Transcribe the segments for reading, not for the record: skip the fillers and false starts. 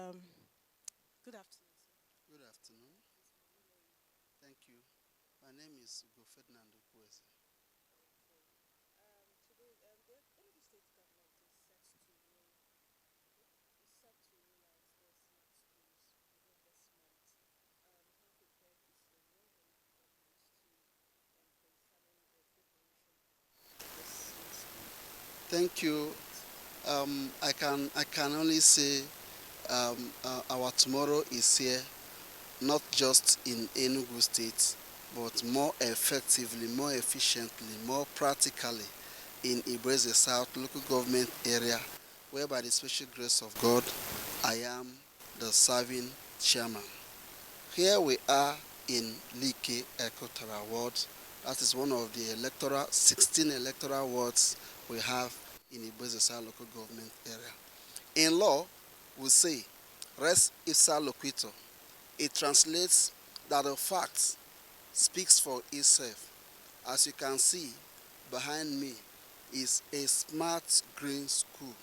Good afternoon, sir. Good afternoon. Yes, may we know you? Thank you. My name is Ferdinand Ukwueze. Okay. Today, the Enugu State government is set to roll. Okay, is set to roll out the smart schools within this month. How prepared is the Northern government to concerning the preparation of this smart school Thank you. rollout? I can only say our tomorrow is here, not just in Enugu State, but more effectively, more efficiently, more practically in Igboeze South local government area, where by the special grace of God, I am the serving chairman. Here we are in Like Ekotara ward. That is one of the 16 electoral wards we have in Igboeze local government area. In law, we say, res ipsa loquitur. It translates that the fact speaks for itself. As you can see, behind me is a smart green school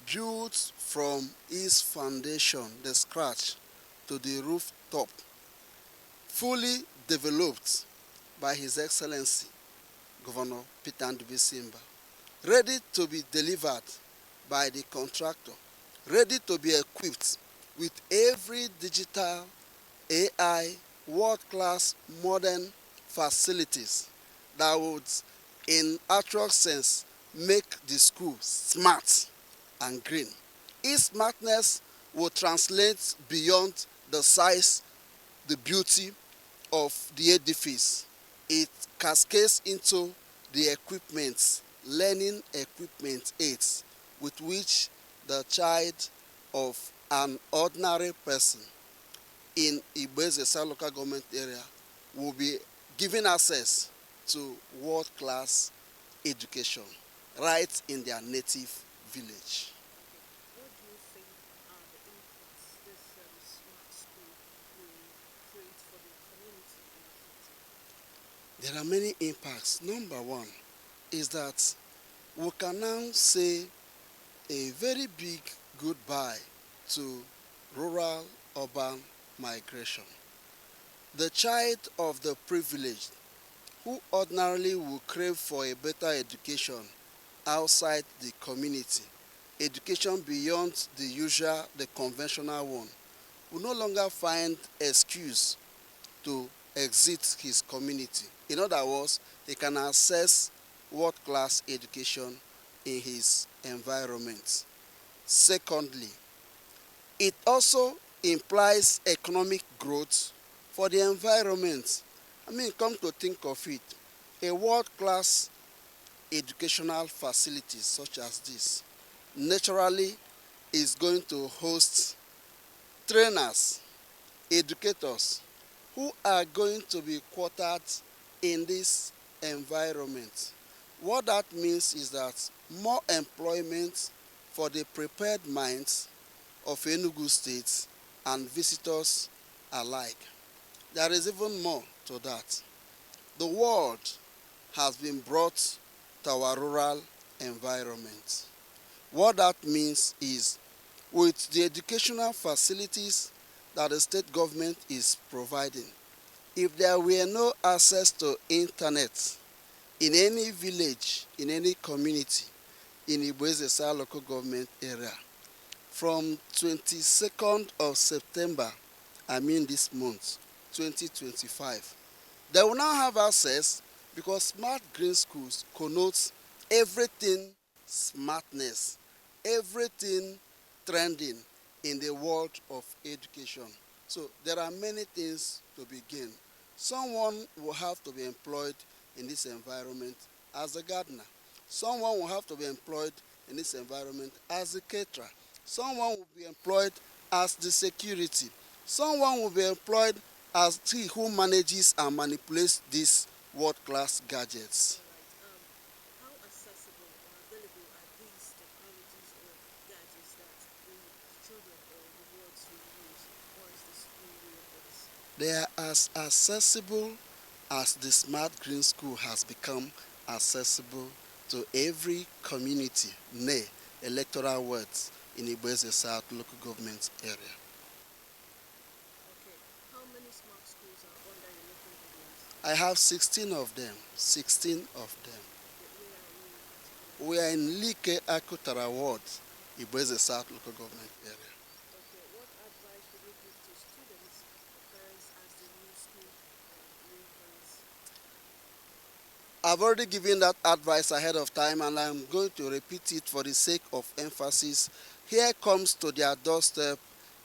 built from its foundation, the scratch, to the rooftop, fully developed by His Excellency Governor Peter Simba, ready to be delivered by the contractor, ready to be equipped with every digital AI world-class modern facilities that would, in actual sense, make the school smart and green. Its smartness will translate beyond the size, the beauty of the edifice. It cascades into the equipment, learning equipment aids with which the child of an ordinary person in Igboeze local government area will be given access to world-class education right in their native village. Okay. What do you think are the impacts this smart school will create for the community in the future? There are many impacts. Number one is that we can now say a very big goodbye to rural urban migration. The child of the privileged who ordinarily would crave for a better education outside the community, education beyond the usual, the conventional one, will no longer find excuse to exit his community. In other words, he can access world-class education in his environment. Secondly, it also implies economic growth for the environment. I mean, come to think of it, a world-class educational facility such as this naturally is going to host trainers, educators who are going to be quartered in this environment. What that means is that more employment for the prepared minds of Enugu State and visitors alike. There is even more to that. The world has been brought to our rural environment. What that means is, with the educational facilities that the state government is providing, if there were no access to internet in any village, in any community, in Igboeze local government area, from 22nd of September, I mean this month, 2025, they will now have access because smart green schools connotes everything smartness, everything trending in the world of education. So there are many things to begin. Someone will have to be employed in this environment as a gardener. Someone will have to be employed in this environment as a caterer. Someone will be employed as the security. Someone will be employed as he who manages and manipulates these world-class gadgets. All right. How accessible or available are these technologies or gadgets that the children or the wards will use, or is the school ready for this? They are as accessible as the Smart Green School has become accessible to every community, nay, electoral wards in Igboeze South local government area. Okay. How many smart schools are under your local government? I have 16 of them. 16 of them. Okay. Where are you We particularly? are in Like Akutara Ward, Igboeze South local government area. Okay. What advice would you give to students or parents as the new school reopens? I've already given that advice ahead of time, and I'm going to repeat it for the sake of emphasis. Here comes to their doorstep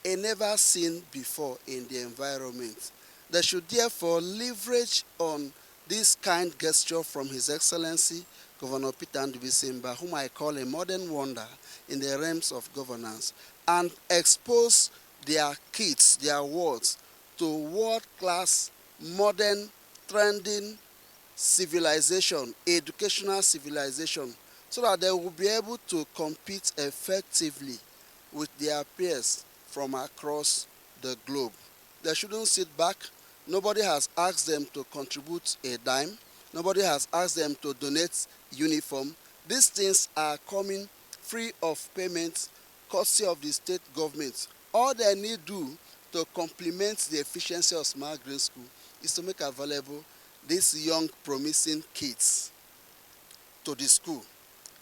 a never seen before in the environment. They should therefore leverage on this kind gesture from His Excellency Governor Peter Ndubisi, whom I call a modern wonder in the realms of governance, and expose their kids, their wards, to world-class, modern, trending civilization, educational civilization, so that they will be able to compete effectively with their peers from across the globe. They shouldn't sit back. Nobody has asked them to contribute a dime. Nobody has asked them to donate uniform. These things are coming free of payment, courtesy of the state government. All they need do to complement the efficiency of Smart Green School is to make available these young promising kids to the school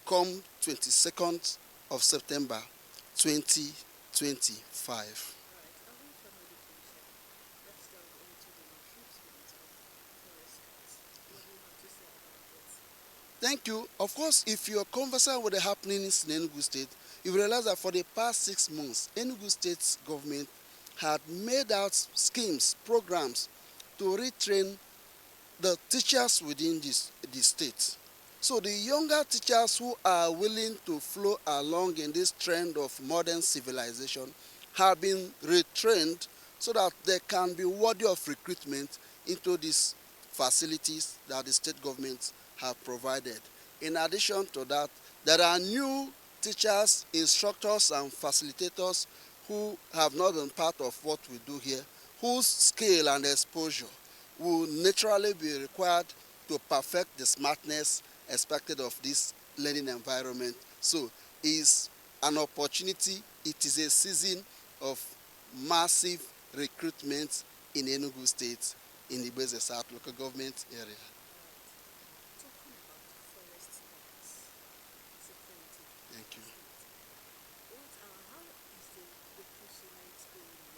come 22nd of September 2025. All right. Away from education, let's delve into the recruitment of forest guards. What do you have to say about this? Thank you. Of course, if you're conversant with the happenings in Enugu State, you realize that for the past 6 months, Enugu State's government had made out schemes, programs to retrain the teachers within the state. So the younger teachers who are willing to flow along in this trend of modern civilization have been retrained so that they can be worthy of recruitment into these facilities that the state government have provided. In addition to that, there are new teachers, instructors, and facilitators who have not been part of what we do here, whose skill and exposure will naturally be required to perfect the smartness expected of this learning environment. So it's an opportunity, it is a season of massive recruitment in Enugu State in the Igboeze South local government area. All right. Talking about forest guards security in Thank the you. state. How is the recruitment going?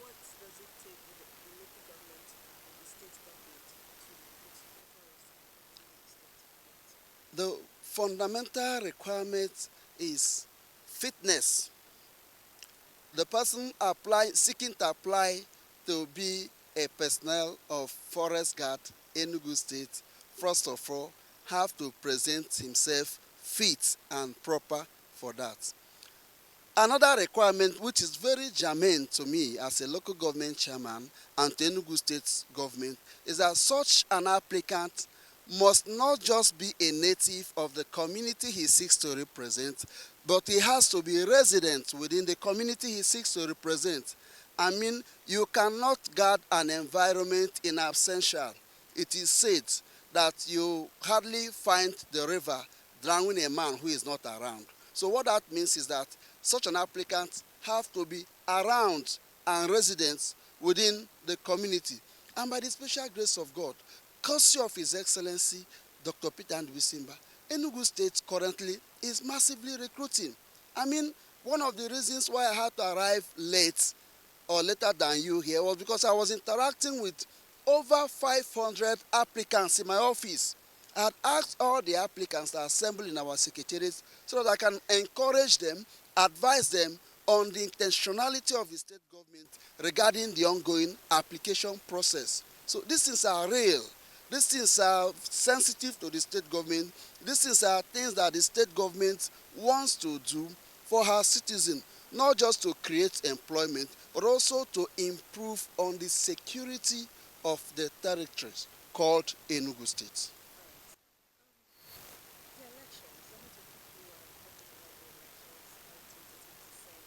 What does it take with the local government and the state government to recruit forest guards within the state government? The fundamental requirement is fitness. The person seeking to apply to be a personnel of Forest Guard Enugu State, first of all, have to present himself fit and proper for that. Another requirement which is very germane to me as a local government chairman and to Enugu State government is that such an applicant must not just be a native of the community he seeks to represent, but he has to be resident within the community he seeks to represent. I mean, you cannot guard an environment in absentia. It is said that you hardly find the river drowning a man who is not around. So what that means is that such an applicant have to be around and resident within the community. And by the special grace of God, courtesy of His Excellency Dr. Peter Ndubisi, Enugu State currently is massively recruiting. I mean, one of the reasons why I had to arrive late or later than you here was because I was interacting with over 500 applicants in my office. I had asked all the applicants to assemble in our secretariat so that I can encourage them, advise them on the intentionality of the state government regarding the ongoing application process. So these things are real. These things are sensitive to the state government. These things are things that the state government wants to do for her citizens, not just to create employment, but also to improve on the security of the territories called Enugu State. All right. The elections. A lot of people are talking about the elections in 2027.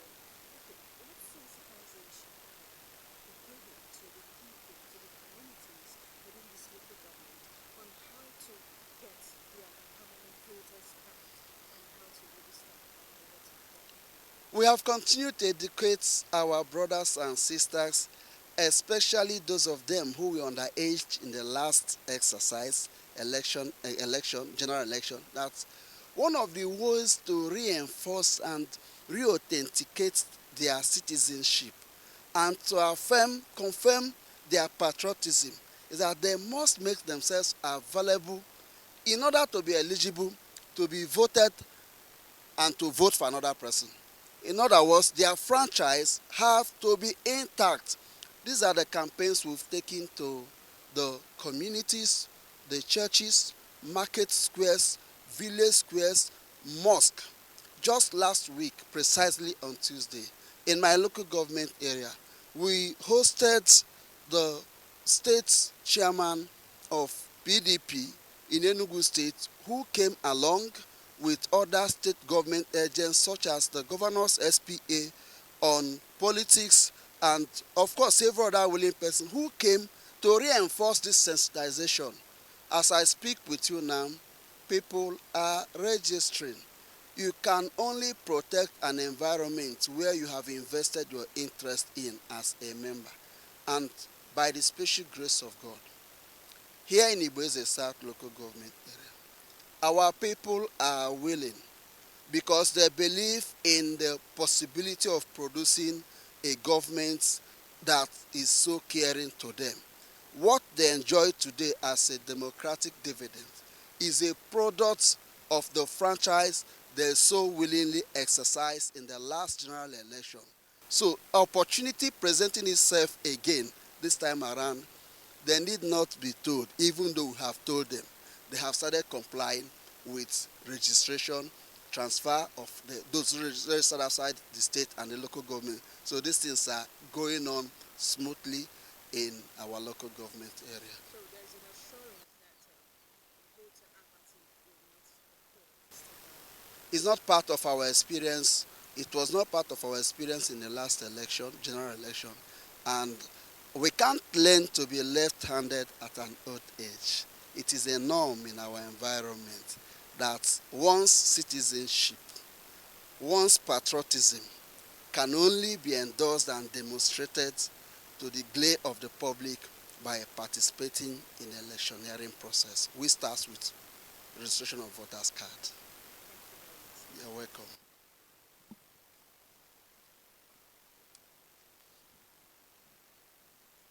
Okay, what sensitization are you giving to the people, to the communities within this local government on how to get their permanent voters card and how to register and what to do? We have continued to educate our brothers and sisters, especially those of them who were underage in the last exercise, general election. That's one of the ways to reinforce and re-authenticate their citizenship and to confirm their patriotism is that they must make themselves available in order to be eligible to be voted and to vote for another person. In other words, their franchise have to be intact. These are the campaigns we've taken to the communities, the churches, market squares, village squares, mosque. Just last week, precisely on Tuesday, in my local government area, we hosted the state chairman of PDP in Enugu State, who came along with other state government agents such as the governor's SPA on politics, and of course several other willing persons who came to reinforce this sensitization. As I speak with you now, people are registering. You can only protect an environment where you have invested your interest in as a member. And by the special grace of God, here in Igboeze South local government area, our people are willing because they believe in the possibility of producing a government that is so caring to them. What they enjoy today as a democratic dividend is a product of the franchise they so willingly exercised in the last general election. So opportunity presenting itself again this time around, they need not be told, even though we have told them. They have started complying with registration, transfer of those registered outside the state and the local government. So these things are going on smoothly in our local government area. So there's an assurance that voter apathy will not occur this time around. It's not part of our experience. It was not part of our experience in the last election, general election. And we can't learn to be left-handed at an old age. It is a norm in our environment that one's citizenship, one's patriotism can only be endorsed and demonstrated to the glare of the public by participating in the electioneering process, which starts with registration of voters card. Thank you very much, sir. You're welcome.